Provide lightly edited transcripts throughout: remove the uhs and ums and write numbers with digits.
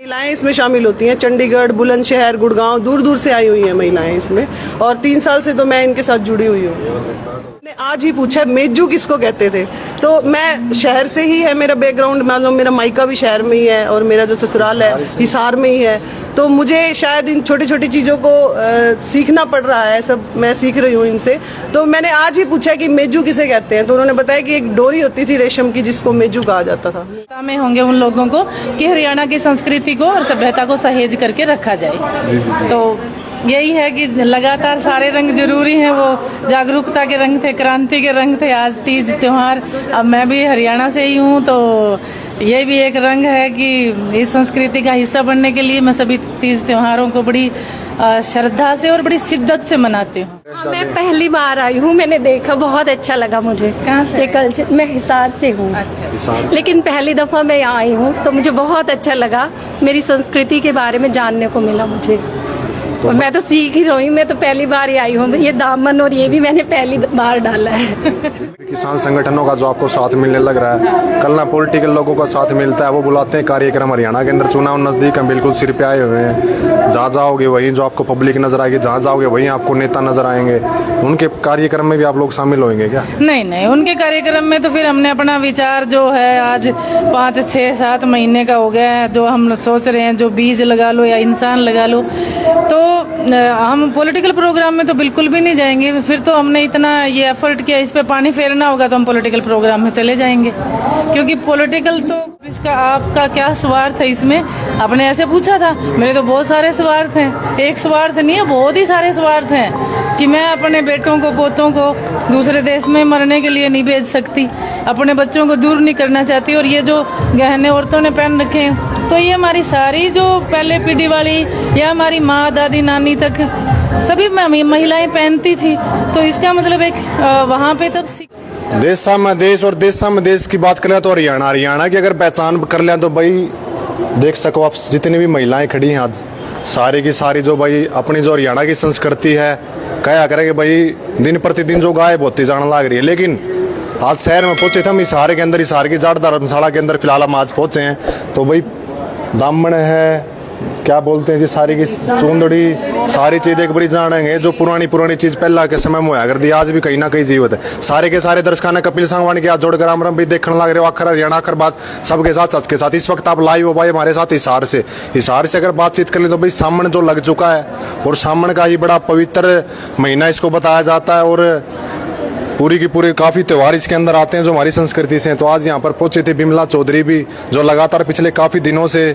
महिलाएं इसमें शामिल होती हैं। चंडीगढ़, बुलंदशहर, गुड़गांव, दूर दूर से आई हुई हैं महिलाएं इसमें, और 3 साल से तो मैं इनके साथ जुड़ी हुई हूँ। मैंने आज ही पूछा मेजू किसको कहते थे, तो मैं शहर से ही है मेरा बैकग्राउंड, मान लो मेरा मायका भी शहर में ही है और मेरा जो ससुराल है हिसार में ही है, तो मुझे शायद इन छोटी छोटी चीज़ों को सीखना पड़ रहा है, सब मैं सीख रही हूँ इनसे। तो मैंने आज ही पूछा कि मेजू किसे कहते हैं, तो उन्होंने बताया कि एक डोरी होती थी रेशम की जिसको मेजू कहा जाता था। में होंगे उन लोगों को कि हरियाणा की संस्कृति को और सभ्यता को सहेज करके रखा जाए। तो यही है कि लगातार सारे रंग जरूरी हैं, वो जागरूकता के रंग थे, क्रांति के रंग थे, आज तीज त्योहार। अब मैं भी हरियाणा से ही हूँ, तो ये भी एक रंग है कि इस संस्कृति का हिस्सा बनने के लिए मैं सभी तीज त्योहारों को बड़ी श्रद्धा से और बड़ी शिद्दत से मनाती हूँ। मैं पहली बार आई हूँ, मैंने देखा, बहुत अच्छा लगा मुझे। कहाँ से? कल्चर मैं हिसार से हूँ। अच्छा। लेकिन पहली दफा मैं यहाँ आई हूँ तो मुझे बहुत अच्छा लगा, मेरी संस्कृति के बारे में जानने को मिला मुझे। और मैं तो सीख ही रही हूँ, मैं तो पहली बार ही आई हूँ। ये दामन और ये भी मैंने पहली बार डाला है। किसान संगठनों का जो आपको साथ मिलने लग रहा है, कल ना पॉलिटिकल लोगों का साथ मिलता है, वो बुलाते हैं कार्यक्रम। हरियाणा के अंदर चुनाव नजदीक है, बिल्कुल सिर पे आए हुए हैं। जहाँ जाओगे वहीं जो आपको पब्लिक नजर आएगी, जहाँ जाओगे वहीं आपको नेता नजर आएंगे। उनके कार्यक्रम में भी आप लोग शामिल होंगे क्या? नहीं, उनके कार्यक्रम में तो फिर हमने अपना विचार जो है, आज 5, 6, 7 महीने का हो गया है, जो हम सोच रहे हैं, जो बीज लगा लो या इंसान लगा लो, तो हम पॉलिटिकल प्रोग्राम में तो बिल्कुल भी नहीं जाएंगे। फिर तो हमने इतना ये एफर्ट किया, इस पे पानी फेरना होगा तो हम पॉलिटिकल प्रोग्राम में चले जाएंगे, क्योंकि पॉलिटिकल तो इसका आपका क्या स्वार्थ है इसमें, आपने ऐसे पूछा था। मेरे तो बहुत सारे स्वार्थ हैं, एक स्वार्थ नहीं है, बहुत ही सारे स्वार्थ हैं कि मैं अपने बेटों को, पोतों को दूसरे देश में मरने के लिए नहीं भेज सकती, अपने बच्चों को दूर नहीं करना चाहती। और ये जो गहने औरतों ने पहन रखे हैं, तो ये हमारी सारी जो पहले पीढ़ी वाली या हमारी माँ, दादी, नानी तक सभी महिलाएं पहनती थी, तो इसका मतलब एक वहाँ पे तब देशा में देश और देशा में देश की बात करें तो हरियाणा की अगर पहचान कर लें तो भाई देख सको आप, जितनी भी महिलाएं खड़ी हैं आज, सारी की सारी जो भाई अपनी जो हरियाणा की संस्कृति है, क्या करेंगे भाई, दिन प्रतिदिन जो गायब होती जाने लग रही है। लेकिन आज शहर में पहुंचे थे हम, हिसार के अंदर, हिसार की जाट धर्मशाला के अंदर फिलहाल हम आज पहुंचे हैं, तो भाई दामन है, क्या बोलते हैं जी, सारी की चूंदड़ी, सारी चीज एक बारी जानेंगे। जो पुरानी चीज पहला के समय में होया कर दी, आज भी कहीं ना कहीं जीवित है। सारे के सारे दर्शकों ने कपिल सांगवानी के आज जोड़कर रामरम भी देखने लग रहे हो। आखिर हरियाणा आखिर बात सबके साथ, सच के साथ इस वक्त आप लाइव हो भाई हमारे साथ हिसार से अगर बातचीत कर ले तो भाई सामन जो लग चुका है, और सामन का ही बड़ा पवित्र महीना इसको बताया जाता है, और पूरी की पूरी काफ़ी त्यौहार इसके अंदर आते हैं जो हमारी संस्कृति से हैं। तो आज यहाँ पर पहुंचे थे बिमला चौधरी भी, जो लगातार पिछले काफ़ी दिनों से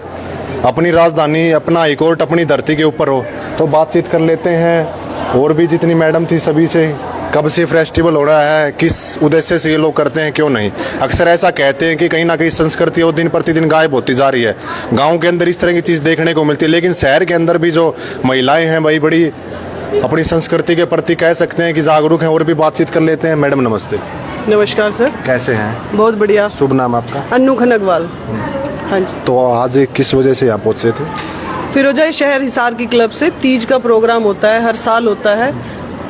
अपनी राजधानी, अपना हाईकोर्ट अपनी धरती के ऊपर हो। तो बातचीत कर लेते हैं, और भी जितनी मैडम थी सभी से, कब से फेस्टिवल हो रहा है, किस उद्देश्य से ये लोग करते हैं, क्यों नहीं। अक्सर ऐसा कहते हैं कि कहीं ना कहीं संस्कृति वो दिन प्रतिदिन गायब होती जा रही है। गाँव के अंदर इस तरह की चीज़ देखने को मिलती है, लेकिन शहर के अंदर भी जो महिलाएँ हैं भाई बड़ी अपनी संस्कृति के प्रति कह सकते हैं कि जागरूक हैं। और भी बातचीत कर लेते हैं। मैडम नमस्ते। नमस्कार सर। कैसे हैं? बहुत बढ़िया। शुभ नाम आपका? अन्नू खनगवाल। हाँ जी। तो आज किस वजह से यहाँ पहुँचे थे? फिरोजा शहर हिसार की क्लब से तीज का प्रोग्राम होता है, हर साल होता है।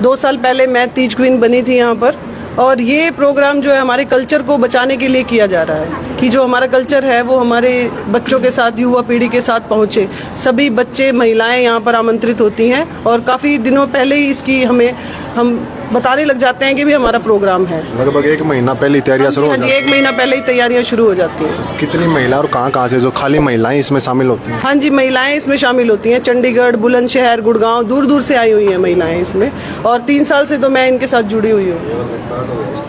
2 साल पहले मैं तीज क्वीन बनी थी यहाँ पर, और ये प्रोग्राम जो है हमारे कल्चर को बचाने के लिए किया जा रहा है कि जो हमारा कल्चर है वो हमारे बच्चों के साथ, युवा पीढ़ी के साथ पहुँचे। सभी बच्चे, महिलाएं यहाँ पर आमंत्रित होती हैं, और काफ़ी दिनों पहले ही इसकी हम बताने लग जाते हैं कि भी हमारा प्रोग्राम है। लगभग 1 महीना पहले तैयारियां शुरू हो जाती हैं। 1 महीना पहले ही तैयारियां शुरू हो जाती हैं। कितनी महिला और कहाँ से जो खाली महिलाएं इसमें शामिल होती हैं? हाँ जी, महिलाएं इसमें शामिल होती हैं। चंडीगढ़, बुलंदशहर, गुड़गांव, दूर दूर से आई हुई हैं महिलाएं इसमें, और 3 साल से तो मैं इनके साथ जुड़ी हुई हूँ।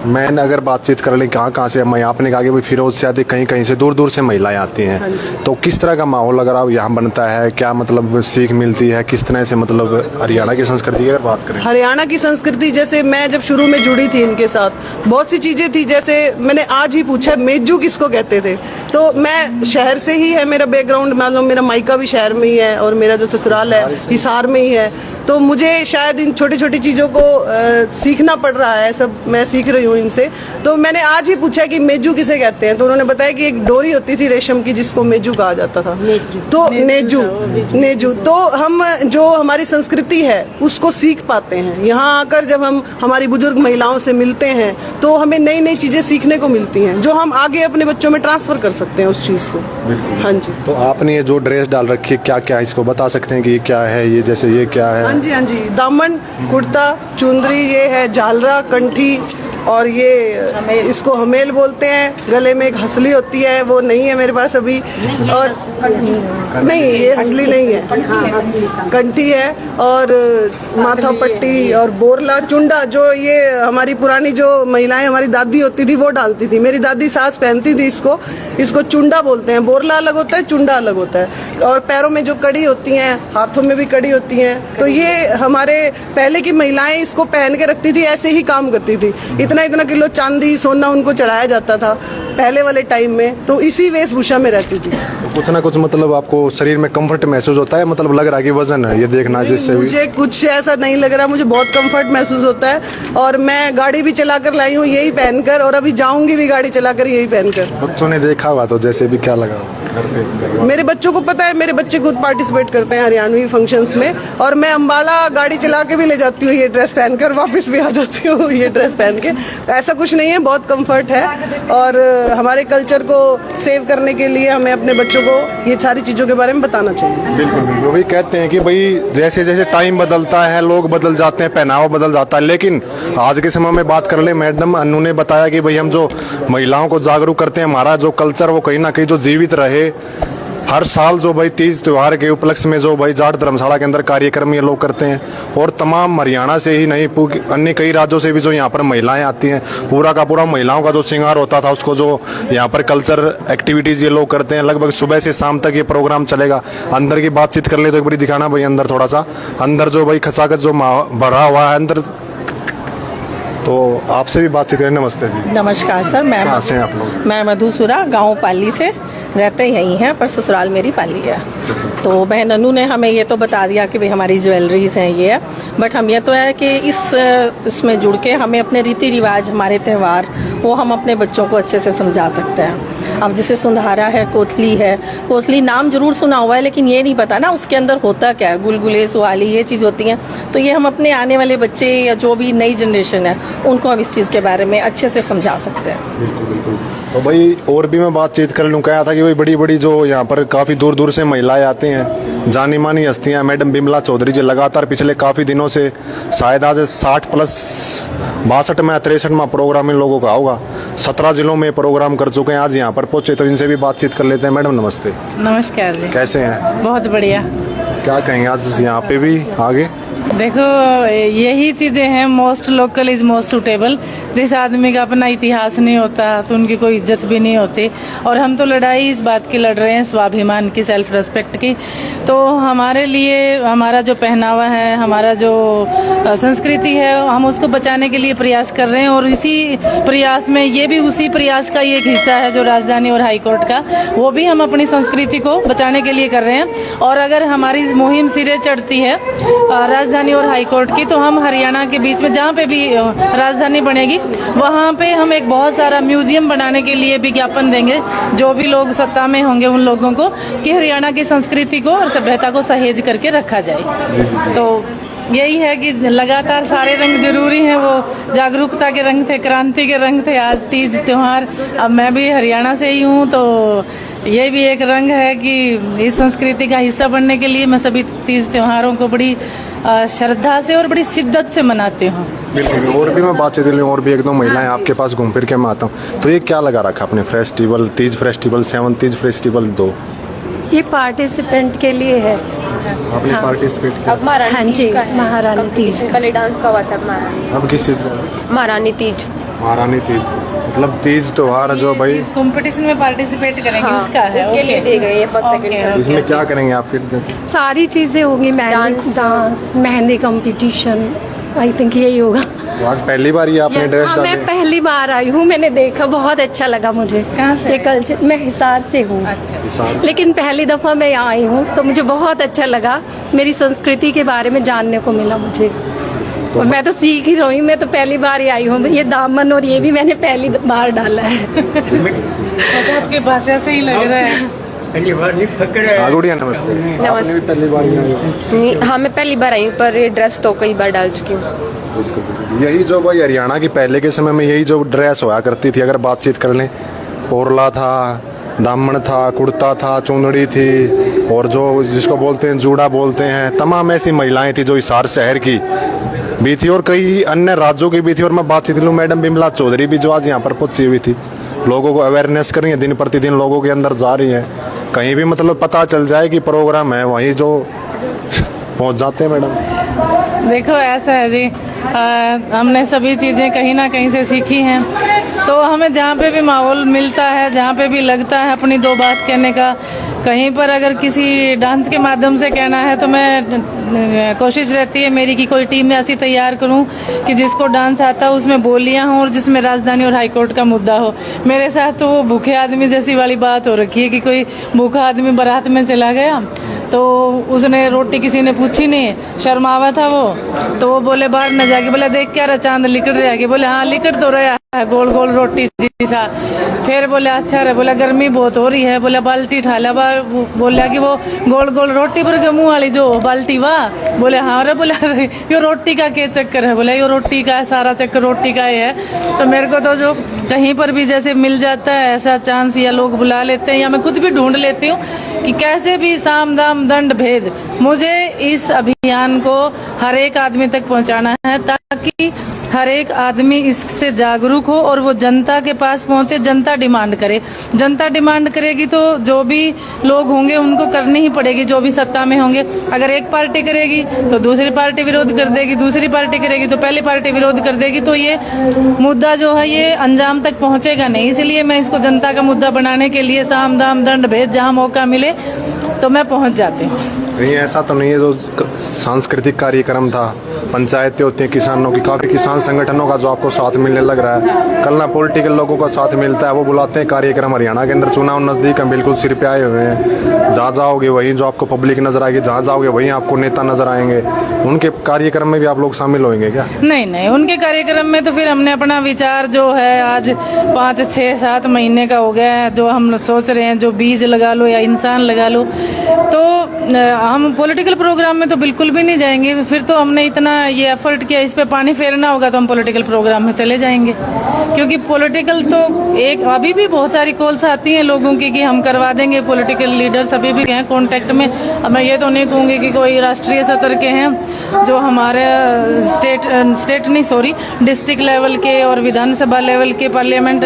मैंने अगर बातचीत कर लें कहाँ से, मैं आपने कहा कि भाई फिरोज से आती, कहीं से दूर से महिलाएं आती हैं। तो किस तरह का माहौल अगर आप यहाँ बनता है, क्या मतलब सीख मिलती है, किस तरह से मतलब हरियाणा की संस्कृति की अगर बात करें? हरियाणा की संस्कृति, जैसे मैं जब शुरू में जुड़ी थी इनके साथ, बहुत सी चीजें थी। जैसे मैंने आज ही पूछा मेजू किसको कहते थे, तो मैं शहर से ही है मेरा बैकग्राउंड, मान लो मेरा मायका भी शहर में ही है और मेरा जो ससुराल है हिसार में ही है, तो मुझे शायद इन छोटी छोटी चीज़ों को सीखना पड़ रहा है, सब मैं सीख रही हूँ इनसे। तो मैंने आज ही पूछा कि मेजू किसे कहते हैं, तो उन्होंने बताया कि एक डोरी होती थी रेशम की जिसको मेजू कहा जाता था। तो नेजू तो हम जो हमारी संस्कृति है उसको सीख पाते हैं यहाँ आकर। जब हम हमारी बुजुर्ग महिलाओं से मिलते हैं तो हमें नई नई चीज़ें सीखने को मिलती हैं जो हम आगे अपने बच्चों में ट्रांसफ़र कर सकते हैं। सकते हैं उस चीज़ को। हाँ जी। तो आपने ये जो ड्रेस डाल रखी है क्या क्या है, इसको बता सकते हैं कि ये क्या है, ये जैसे ये क्या है? हाँ जी, हाँ जी। दामन, कुर्ता, चुंदरी, ये है झालरा, कंठी, और ये इसको हमेल बोलते हैं। गले में एक हंसली होती है, वो नहीं है मेरे पास अभी। और नहीं, ये हंसली नहीं है, कंठी है। और माथा पट्टी और बोरला, चुंडा, जो ये हमारी पुरानी जो महिलाएं, हमारी दादी होती थी वो डालती थी। मेरी दादी सास पहनती थी इसको चुंडा बोलते हैं। बोरला अलग होता है, चुंडा अलग होता है। और पैरों में जो कड़ी होती हैं, हाथों में भी कड़ी होती हैं। तो ये हमारे पहले की महिलाएं इसको पहन के रखती थी, ऐसे ही काम करती थी। इतना किलो चांदी सोना उनको चढ़ाया जाता था पहले वाले टाइम में, तो इसी वेशभूषा में रहती थी। तो कुछ ना कुछ मतलब आपको शरीर में कंफर्ट महसूस होता है, मतलब लग रहा है कि वजन है ये देखना जिससे भी? मुझे कुछ ऐसा नहीं लग रहा, मुझे बहुत कंफर्ट महसूस होता है। और मैं गाड़ी भी चलाकर लाई हूँ यही पहनकर, और अभी जाऊंगी भी गाड़ी चलाकर यही पहनकर। बच्चों ने देखा हुआ तो जैसे भी क्या लगा? मेरे बच्चों को पता है, मेरे बच्चे खुद पार्टिसिपेट करते हैं हरियाणवी फंक्शंस में, और मैं अम्बाला गाड़ी चला के भी ले जाती हूँ ये ड्रेस पहनकर, वापस भी आ जाती हूँ ये ड्रेस पहन के। ऐसा कुछ नहीं है, बहुत कंफर्ट है। और हमारे कल्चर को सेव करने के लिए हमें अपने बच्चों को ये सारी चीज़ों के बारे में बताना चाहिए। बिल्कुल, वो भी कहते हैं कि भाई जैसे जैसे टाइम बदलता है, लोग बदल जाते हैं, पहनावा बदल जाता है, लेकिन आज के समय में बात कर ले, मैडम अन्नू ने बताया कि भाई हम जो महिलाओं को जागरूक करते हैं, हमारा जो कल्चर वो कहीं ना कहीं जो जीवित रहे। हर साल जो भाई तीज त्योहार के उपलक्ष्य में जो भाई जाट धर्मशाला के अंदर कार्यक्रम ये लोग करते हैं, और तमाम हरियाणा से ही नहीं अन्य कई राज्यों से भी जो यहाँ पर महिलाएं आती हैं, पूरा का पूरा महिलाओं का जो श्रृंगार होता था उसको जो यहाँ पर कल्चर एक्टिविटीज ये लोग करते हैं। लगभग सुबह से शाम तक ये प्रोग्राम चलेगा। अंदर की बातचीत कर ले तो एक बार दिखाना भाई अंदर, थोड़ा सा अंदर जो भाई खचाखच जो भरा हुआ है अंदर, तो आपसे भी बातचीत करें। नमस्ते जी। नमस्कार सर, कहाँ से हैं आप लोग? मैं मधुसुरा, गांव पाली से, रहते यहीं हैं पर ससुराल मेरी पाली है। तो बहन अनु ने हमें ये तो बता दिया कि भाई हमारी ज्वेलरीज हैं ये है, बट हम ये तो है कि इसमें जुड़ के हमें अपने रीति रिवाज, हमारे त्यौहार, वो हम अपने बच्चों को अच्छे से समझा सकते हैं। अब जैसे सुंधारा है, कोथली है, कोथली नाम जरूर सुना हुआ है लेकिन ये नहीं पता ना उसके अंदर होता क्या है, गुलगुले, सुवाली, ये चीज़ होती हैं। तो ये हम अपने आने वाले बच्चे या जो भी नई जनरेशन है उनको हम इस चीज़ के बारे में अच्छे से समझा सकते हैं। बिल्कुल बिल्कुल। तो भाई और भी मैं बातचीत कर लूँ, कहा था कि भाई बड़ी बड़ी जो यहाँ पर काफ़ी दूर दूर से महिलाएं आती हैं, जानी मानी हस्तियाँ, मैडम बिमला चौधरी जी लगातार पिछले काफ़ी दिनों से, शायद आज 60 प्लस 62 में 63 में प्रोग्राम इन लोगों का होगा, 17 जिलों में प्रोग्राम कर चुके हैं, आज यहाँ पर पहुंचे, तो इनसे भी बातचीत कर लेते हैं। मैडम नमस्ते। नमस्कार जी। कैसे हैं? बहुत बढ़िया। क्या कहेंगे आज यहाँ पे भी आगे? देखो यही चीजें हैं, most local is most suitable. जिस आदमी का अपना इतिहास नहीं होता तो उनकी कोई इज्जत भी नहीं होती, और हम तो लड़ाई इस बात की लड़ रहे हैं, स्वाभिमान की, सेल्फ रेस्पेक्ट की। तो हमारे लिए हमारा जो पहनावा है, हमारा जो संस्कृति है, हम उसको बचाने के लिए प्रयास कर रहे हैं। और इसी प्रयास में ये भी उसी प्रयास का एक हिस्सा है जो राजधानी और हाईकोर्ट का, वो भी हम अपनी संस्कृति को बचाने के लिए कर रहे हैं। और अगर हमारी मुहिम सिरे चढ़ती है राजधानी और हाईकोर्ट की, तो हम हरियाणा के बीच में जहाँ पे भी राजधानी बनेगी वहाँ पे हम एक बहुत सारा म्यूजियम बनाने के लिए विज्ञापन देंगे, जो भी लोग सत्ता में होंगे उन लोगों को, कि हरियाणा की संस्कृति को और सभ्यता को सहेज करके रखा जाए। तो यही है कि लगातार सारे रंग जरूरी हैं। वो जागरूकता के रंग थे, क्रांति के रंग थे, आज तीज त्योहार। अब मैं भी हरियाणा से ही हूँ, तो ये भी एक रंग है कि इस संस्कृति का हिस्सा बनने के लिए मैं सभी तीज त्योहारों को बड़ी श्रद्धा से और बड़ी शिद्दत से मनाती हूँ। बिल्कुल। और भी मैं बातचीत लूँ, और भी एक दो महिलाएं आपके पास घूम फिर के मैं आता हूँ। तो ये क्या लगा रखा अपने festival, Teej festival, 7 Teej festival 2? ये पार्टिसिपेंट के लिए है। आपने पार्टिसिपेट किया? अब महारानी हाँ तीज जी, का है। महारानी तीज। पहले डांस का हुआ था महारानी। अब किस चीज़ का? महारानी तीज। महारानी तीज, मतलब तीज त्योहार जो भाई कंपटीशन में पार्टिसिपेट करेंगे उसका है, उसके लिए दे गए ये फर्स्ट सेकंड। इसमें क्या करेंगे आप फिर? जैसे सारी चीज़ें होंगी, mehndi, dance, mehndi competition, I think यही होगा। तो आज पहली बार ये आपने ड्रेस हाँ, डाली? मैं पहली बार आई हूँ, मैंने देखा, बहुत अच्छा लगा मुझे। कहाँ से ये कल्चर, मैं हिसार से हूँ। अच्छा। लेकिन पहली दफ़ा मैं यहाँ आई हूँ तो मुझे बहुत अच्छा लगा, मेरी संस्कृति के बारे में जानने को मिला मुझे। और मैं तो सीख ही रही हूँ, मैं तो पहली बार ही आई हूँ। ये दामन और ये भी मैंने पहली बार डाला है। आपकी भाषा से ही लग रहा है। गुड़िया नमस्ते। आपने भी पहली बार ही आई हो? हाँ, मैं पहली बार आई हूँ, पर ये ड्रेस तो कई बार डाल चुकी हूँ। यही जो भाई हरियाणा की पहले के समय में यही जो ड्रेस होया करती थी, अगर बातचीत कर लें, पोरला था, दामन था, कुर्ता था, चुंदड़ी थी, और जो जिसको बोलते हैं जूड़ा बोलते हैं, तमाम ऐसी महिलाएं थी जो हिसार शहर की भी थी और कई अन्य राज्यों की भी थी। और मैं बातचीत लूँ, मैडम बिमला चौधरी भी जो आज यहाँ पर पहुंची हुई थी, लोगों को अवेयरनेस कर रही है, दिन प्रतिदिन लोगों के अंदर जा रही है। कहीं भी मतलब पता चल जाए कि प्रोग्राम है, वहीं जो पहुंच जाते हैं मैडम। देखो ऐसा है जी, हमने सभी चीज़ें कहीं ना कहीं से सीखी हैं, तो हमें जहाँ पे भी माहौल मिलता है, जहाँ पे भी लगता है अपनी दो बात कहने का, कहीं पर अगर किसी डांस के माध्यम से कहना है तो मैं कोशिश रहती है मेरी कि कोई टीम ऐसी तैयार करूं कि जिसको डांस आता हो, उसमें बोलियां हों और जिसमें राजधानी और हाईकोर्ट का मुद्दा हो। मेरे साथ तो वो भूखे आदमी जैसी वाली बात हो रखी है कि कोई भूखा आदमी बारात में चला गया तो उसने रोटी किसी ने पूछी नहीं, शर्मावा था वो, तो वो बोले बाहर न जाके, बोले देख क्या रहा चांद लिकट रहा है, बोले हाँ लिकट तो रहा है गोल गोल रोटी जैसा। फिर बोले अच्छा रहे, बोला गर्मी बहुत हो रही है, बोला बाल्टी ठाला बार, बोला कि वो गोल गोल रोटी पर गमू वाली जो बाल्टी वाह, बोले हाँ रे, बोला ये रोटी का क्या चक्कर है, बोला ये रोटी का है, सारा चक्कर रोटी का ही है। तो मेरे को तो जो कहीं पर भी जैसे मिल जाता है ऐसा चांस, या लोग बुला लेते हैं या मैं खुद भी ढूंढ लेती हूँ कि कैसे भी साम दाम दंड भेद, मुझे इस अभियान को हर एक आदमी तक पहुंचाना है ताकि हर एक आदमी इससे जागरूक हो और वो जनता के पास पहुंचे। जनता डिमांड करे, जनता डिमांड करेगी तो जो भी लोग होंगे उनको करनी ही पड़ेगी, जो भी सत्ता में होंगे। अगर एक पार्टी करेगी तो दूसरी पार्टी विरोध कर देगी, दूसरी पार्टी करेगी तो पहली पार्टी विरोध कर देगी, तो ये मुद्दा जो है ये अंजाम तक पहुंचेगा नहीं। इसलिए मैं इसको जनता का मुद्दा बनाने के लिए साम दाम दंड भेद, जहां मौका मिले तो मैं पहुंच जाती हूँ। नहीं ऐसा तो नहीं है, जो सांस्कृतिक कार्यक्रम था, पंचायतें होती हैं किसानों की, काफी किसान संगठनों का जो आपको साथ मिलने लग रहा है, कल ना पॉलिटिकल लोगों का साथ मिलता है, वो बुलाते हैं कार्यक्रम। हरियाणा के अंदर चुनाव नजदीक है, बिल्कुल सिर पे आए हुए हैं, जहाँ जाओगे वहीं जो आपको पब्लिक नजर आएगी, जहाँ जाओगे वहीं आपको नेता नजर आएंगे। उनके कार्यक्रम में भी आप लोग शामिल होंगे क्या? नहीं नहीं, उनके कार्यक्रम में तो फिर हमने अपना विचार जो है आज 5, 6, 7 महीने का हो गया है, जो हम सोच रहे हैं, जो बीज लगा लो या इंसान लगा लो, तो हम पॉलिटिकल प्रोग्राम में तो बिल्कुल भी नहीं जाएंगे। फिर तो हमने इतना ये एफर्ट किया, इस पे पानी फेरना होगा तो हम पॉलिटिकल प्रोग्राम में चले जाएंगे, क्योंकि पॉलिटिकल तो एक अभी भी बहुत सारी कॉल्स आती हैं लोगों की कि हम करवा देंगे, पॉलिटिकल लीडर्स अभी भी हैं कांटेक्ट में। अब मैं ये तो नहीं कहूँगी कि कोई राष्ट्रीय स्तर के हैं, जो हमारे डिस्ट्रिक्ट लेवल के और विधानसभा लेवल के, पार्लियामेंट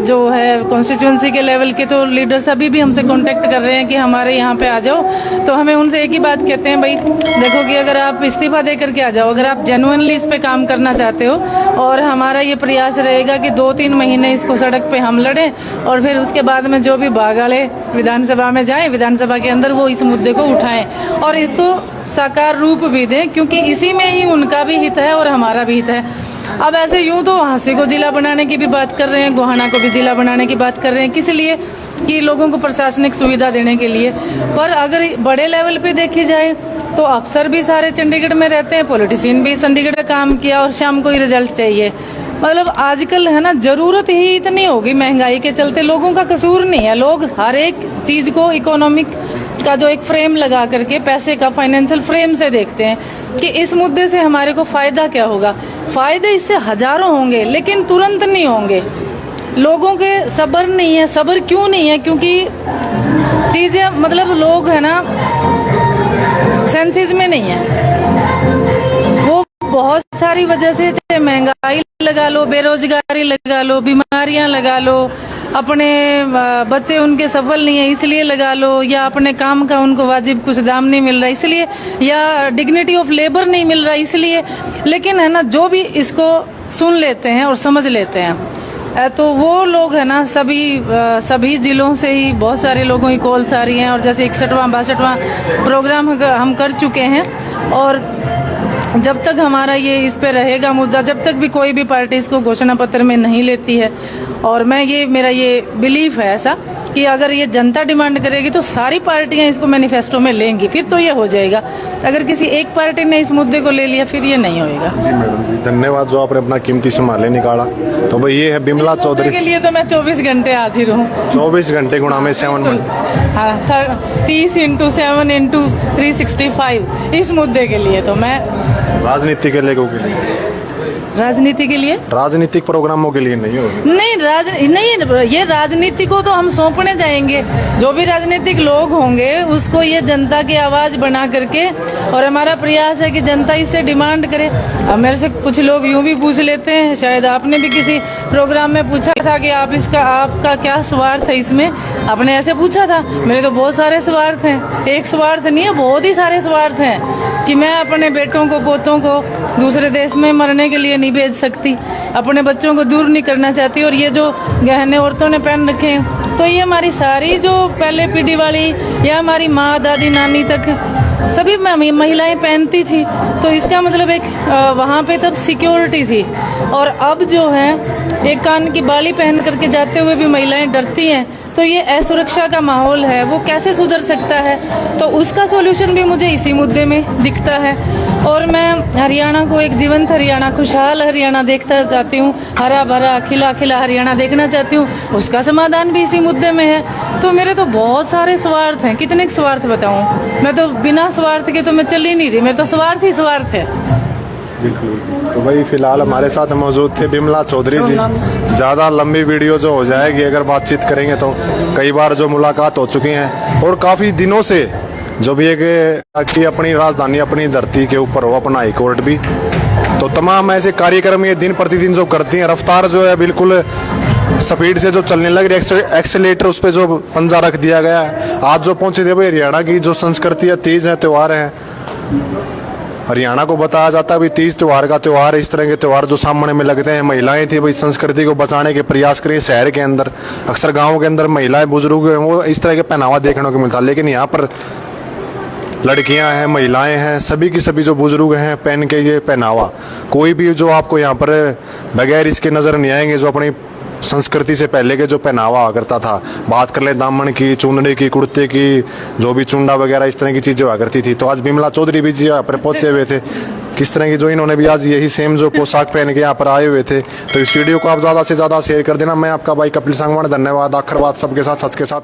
जो है कॉन्स्टिट्यूंसी के लेवल के, तो लीडर्स अभी भी हमसे कांटेक्ट कर रहे हैं कि हमारे यहाँ पे आ जाओ। तो हमें उनसे एक ही बात कहते हैं, भाई देखो कि अगर आप इस्तीफा दे करके आ जाओ, अगर आप जेन्युइनली इस पे काम करना चाहते हो, और हमारा ये प्रयास रहेगा कि 2-3 महीने इसको सड़क पे हम लड़ें और फिर उसके बाद में जो भी बागाड़े विधानसभा में जाएं, विधानसभा के अंदर वो इस मुद्दे को उठाएं और इसको साकार रूप भी दें, क्योंकि इसी में ही उनका भी हित है और हमारा भी हित है। अब ऐसे यूं तो हांसी को जिला बनाने की भी बात कर रहे हैं, गोहाना को भी जिला बनाने की बात कर रहे हैं, किस लिए कि लोगों को प्रशासनिक सुविधा देने के लिए। पर अगर बड़े लेवल पे देखी जाए तो अफसर भी सारे चंडीगढ़ में रहते हैं, पॉलिटिशियन भी चंडीगढ़ में काम किया और शाम को ही रिजल्ट चाहिए। मतलब आजकल है ना, जरूरत ही इतनी होगी महंगाई के चलते, लोगों का कसूर नहीं है, लोग हर एक चीज को इकोनॉमिक का जो एक फ्रेम लगा करके, पैसे का फाइनेंशियल फ्रेम से देखते हैं कि इस मुद्दे से हमारे को फायदा क्या होगा। फायदे इससे हजारों होंगे लेकिन तुरंत नहीं होंगे। लोगों के सब्र नहीं है। सब्र क्यों नहीं है? क्योंकि चीजें मतलब लोग है ना सेंसेस में नहीं है। वो बहुत सारी वजह से, चाहे महंगाई लगा लो, बेरोजगारी लगा लो, बीमारियां लगा लो, अपने बच्चे उनके सफल नहीं है इसलिए लगा लो, या अपने काम का उनको वाजिब कुछ दाम नहीं मिल रहा इसलिए, या डिग्निटी ऑफ लेबर नहीं मिल रहा इसलिए। लेकिन है ना, जो भी इसको सुन लेते हैं और समझ लेते हैं, तो वो लोग है ना सभी जिलों से ही बहुत सारे लोगों की कॉल्स आ रही हैं। और जैसे 61वां 62वां प्रोग्राम हम कर चुके हैं, और जब तक हमारा ये इस पे रहेगा मुद्दा, जब तक भी कोई भी पार्टी इसको घोषणा पत्र में नहीं लेती है, और मेरा ये बिलीफ है ऐसा कि अगर ये जनता डिमांड करेगी तो सारी पार्टियां इसको मैनिफेस्टो में लेंगी, फिर तो ये हो जाएगा। अगर किसी एक पार्टी ने इस मुद्दे को ले लिया फिर ये नहीं होएगा। जी मैडम जी, धन्यवाद जो आपने अपना कीमती समय निकाला। तो भाई ये है बिमला चौधरी के लिए तो मैं 24 घंटे हाजिर हूँ। 24 घंटे गुणा में 7 हाँ, 30 × 7 × 365 इस मुद्दे के लिए तो मैं राजनीति के लोगों के लिए राजनीति के लिए राजनीतिक प्रोग्रामों के लिए नहीं होगी। नहीं, ये राजनीति को तो हम सौंपने जाएंगे। जो भी राजनीतिक लोग होंगे उसको ये जनता की आवाज बना करके, और हमारा प्रयास है कि जनता इससे डिमांड करे। अब मेरे से कुछ लोग यूं भी पूछ लेते हैं, शायद आपने भी किसी प्रोग्राम में पूछा था कि आपका क्या स्वार्थ है इसमें, आपने ऐसे पूछा था। मेरे तो बहुत सारे स्वार्थ हैं, एक स्वार्थ नहीं है, बहुत ही सारे स्वार्थ हैं कि मैं अपने बेटों को पोतों को दूसरे देश में मरने के लिए नहीं भेज सकती, अपने बच्चों को दूर नहीं करना चाहती। और ये जो गहने औरतों ने पहन रखे हैं, तो ये हमारी सारी जो पहले पीढ़ी वाली या हमारी माँ दादी नानी तक सभी महिलाएं पहनती थी। तो इसका मतलब एक वहाँ पे तब सिक्योरिटी थी। और अब जो है एक कान की बाली पहन करके जाते हुए भी महिलाएं डरती हैं। तो ये असुरक्षा का माहौल है, वो कैसे सुधर सकता है? तो उसका सॉल्यूशन भी मुझे इसी मुद्दे में दिखता है। और मैं हरियाणा को एक जीवंत हरियाणा, खुशहाल हरियाणा देखना चाहती हूँ, हरा भरा खिला खिला हरियाणा देखना चाहती हूँ। उसका समाधान भी इसी मुद्दे में है। तो मेरे तो बहुत सारे स्वार्थ हैं, कितने स्वार्थ बताऊँ? मैं तो बिना स्वार्थ के तो मैं चल ही नहीं रही, मेरे तो स्वार्थ ही स्वार्थ है। बिल्कुल। तो भाई फिलहाल हमारे साथ मौजूद थे बिमला चौधरी जी। ज़्यादा लंबी वीडियो जो हो जाएगी अगर बातचीत करेंगे तो, कई बार जो मुलाकात हो चुकी हैं और काफ़ी दिनों से जो भी एक कि अपनी राजधानी अपनी धरती के ऊपर हो, अपना हाई कोर्ट भी, तो तमाम ऐसे कार्यक्रम ये दिन प्रतिदिन जो करती हैं, रफ्तार जो है बिल्कुल स्पीड से जो चलने लग रही है, एक्सेलेटर उस पर जो पंजा रख दिया गया है। आज जो पहुंचे थे भाई हरियाणा की जो संस्कृति है, तीज है, त्यौहार है, हरियाणा को बताया जाता है भी तीज त्योहार का त्योहार। इस तरह के त्योहार जो सामने में लगते हैं, महिलाएं थी भाई संस्कृति को बचाने के प्रयास करें। शहर के अंदर अक्सर गाँव के अंदर महिलाएं बुजुर्ग हैं, वो इस तरह के पहनावा देखने को मिलता, लेकिन यहाँ पर लड़कियां हैं, महिलाएं हैं, सभी की सभी जो बुजुर्ग हैं पहन के ये पहनावा, कोई भी जो आपको यहाँ पर बगैर इसके नजर नहीं आएंगे जो अपनी संस्कृति से पहले के जो पहनावा करता था। बात कर ले दामन की, चुंदड़ी की, कुर्ते की, जो भी चुंडा वगैरह इस तरह की चीजें हुआ करती थी। तो आज बिमला चौधरी भी जी यहाँ पर पहुंचे हुए थे, किस तरह की जो इन्होंने भी आज यही सेम जो पोशाक पहन के यहाँ पर आए हुए थे। तो इस वीडियो को आप ज्यादा से ज्यादा शेयर कर देना। मैं आपका भाई कपिल संगवान, धन्यवाद। आखिर बात सबके साथ, सच के साथ।